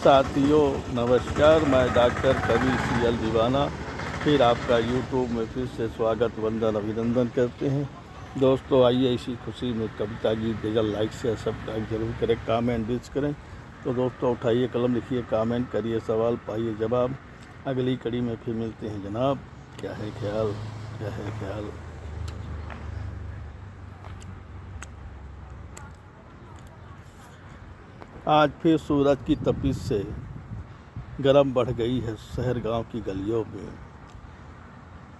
साथियों नमस्कार, मैं डॉक्टर कवि CL दीवाना फिर आपका यूट्यूब में फिर से स्वागत वंदन अभिनंदन करते हैं। दोस्तों आइए इसी खुशी में कविता गीत गज़ल लाइक शेयर सब्सक्राइब जरूर करें, कमेंट डिच करें। तो दोस्तों उठाइए कलम, लिखिए कमेंट करिए, सवाल पाइए जवाब। अगली कड़ी में फिर मिलते हैं जनाब। क्या है ख्याल, क्या है ख्याल। आज फिर सूरज की तपिश से गरम बढ़ गई है शहर गांव की गलियों में।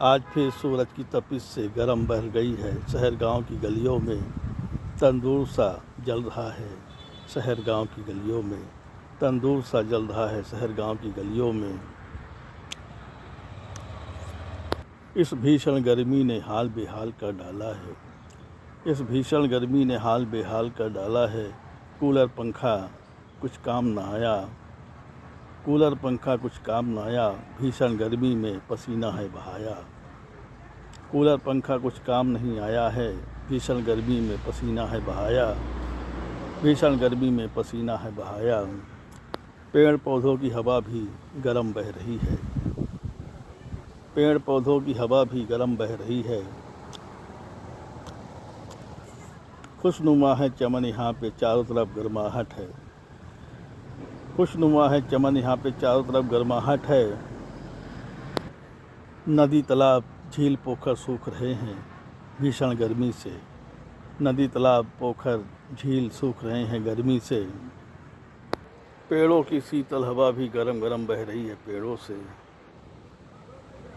आज फिर सूरज की तपिश से गरम बढ़ गई है शहर गांव की गलियों में। तंदूर सा जल रहा है शहर गांव की गलियों में। तंदूर सा जल रहा है शहर गांव की गलियों में। इस भीषण गर्मी ने हाल बेहाल कर डाला है। इस भीषण गर्मी ने हाल बेहाल कर डाला है। कूलर पंखा कुछ काम न आया। कूलर पंखा कुछ काम न आया। भीषण गर्मी में पसीना है बहाया। कूलर पंखा कुछ काम नहीं आया है। भीषण गर्मी में पसीना है बहाया। भीषण गर्मी में पसीना है बहाया। पेड़ पौधों की हवा भी गर्म बह रही है। पेड़ पौधों की हवा भी गर्म बह रही है। खुशनुमा है चमन यहाँ पे चारों तरफ गर्माहट है। खुशनुमा है चमन यहाँ पे चारों तरफ गर्माहट है। नदी तालाब झील पोखर सूख रहे हैं भीषण गर्मी से। नदी तालाब पोखर झील सूख रहे हैं गर्मी से। पेड़ों की शीतल हवा भी गरम गरम बह रही है पेड़ों से।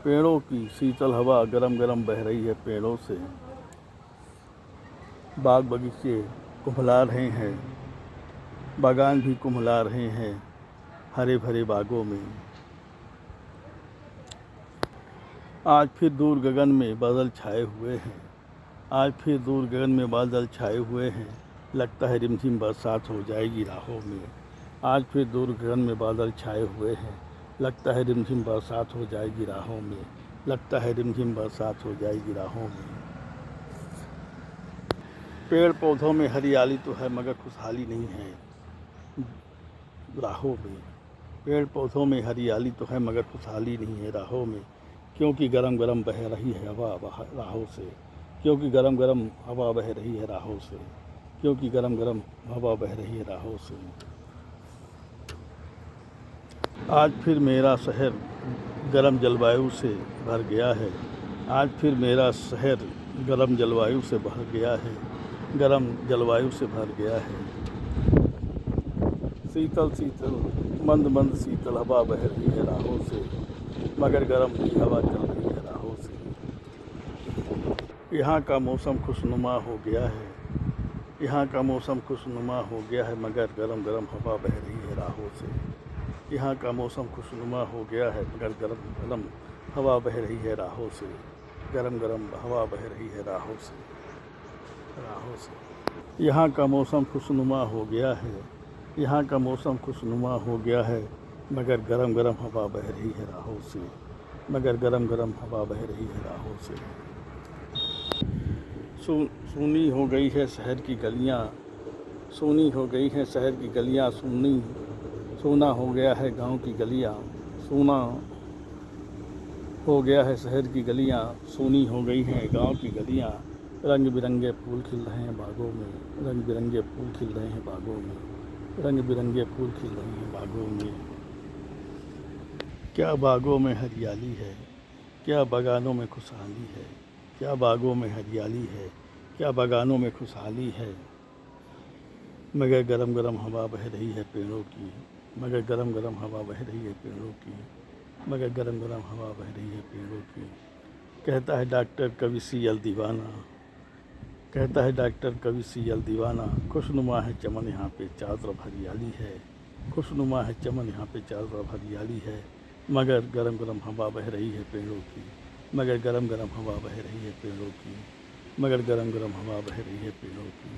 पेड़ों की शीतल हवा गरम गरम बह रही है पेड़ों से। बाग बगीचे कुम्हला रहे हैं। बागान भी कुम्हला रहे हैं हरे भरे बागों में। आज फिर दूर गगन में बादल छाए हुए हैं। आज फिर दूर गगन में बादल छाए हुए हैं। लगता है रिमझिम बरसात हो जाएगी राहों में। आज फिर दूर गगन में बादल छाए हुए हैं। लगता है रिमझिम बरसात हो जाएगी राहों में। लगता है रिमझिम बरसात हो जाएगी राहों में। पेड़ पौधों में हरियाली तो है मगर खुशहाली नहीं है राहों में। पेड़ पौधों में हरियाली तो है मगर खुशहाली नहीं है राहों में। क्योंकि गरम गरम बह रही है हवा राहों से। क्योंकि गरम गरम हवा बह रही है राहों से। क्योंकि गरम गरम हवा बह रही है राहों से। आज फिर मेरा शहर गरम जलवायु से भर गया है। आज फिर मेरा शहर गरम जलवायु से भर गया है। गरम जलवायु से भर गया है। शीतल शीतल मंद मंद शीतल हवा बह रही है राहों से मगर गरम की हवा चल रही है राहों से। यहाँ का मौसम खुशनुमा हो गया है। यहाँ का मौसम खुशनुमा हो गया है मगर गरम गरम हवा बह रही है राहों से। यहाँ का मौसम खुशनुमा हो गया है मगर गरम गरम हवा बह रही है राहों से। गरम गरम हवा बह रही है राहों से। यहाँ का मौसम खुशनुमा हो गया है। यहाँ का मौसम खुशनुमा हो गया है मगर गरम गरम हवा बह रही है राहों से। मगर गरम गरम हवा बह रही है राहों से। सूनी हो गई है शहर की गलियाँ। सूनी हो गई हैं शहर की गलियाँ। सूना हो गया है गांव की गलियाँ। सूना हो गया है शहर की गलियाँ। सूनी हो गई हैं गांव की गलियाँ। रंग बिरंगे फूल खिल रहे हैं बागों में। रंग बिरंगे फूल खिल रहे हैं बागों में। रंग बिरंगे फूल खिल रहे हैं बागों में। क्या बागों में हरियाली है। क्या बागानों में खुशहाली है। क्या बागों में हरियाली है। क्या बागानों में खुशहाली है। मगर गरम गरम हवा बह रही है पेड़ों की। मगर गरम गरम हवा बह रही है पेड़ों की। मगर गरम गरम हवा बह रही है पेड़ों की। कहता है डॉक्टर कवि CL दीवाना। कहता है डॉक्टर कवि CL दीवाना। खुशनुमा है चमन यहाँ पे चारों तरफ हरियाली है। खुशनुमा है चमन यहाँ पे चारों तरफ हरियाली है मगर गरम गरम हवा बह रही है पेड़ों की। मगर गरम गरम हवा बह रही है पेड़ों की। मगर गरम गरम हवा बह रही है पेड़ों की।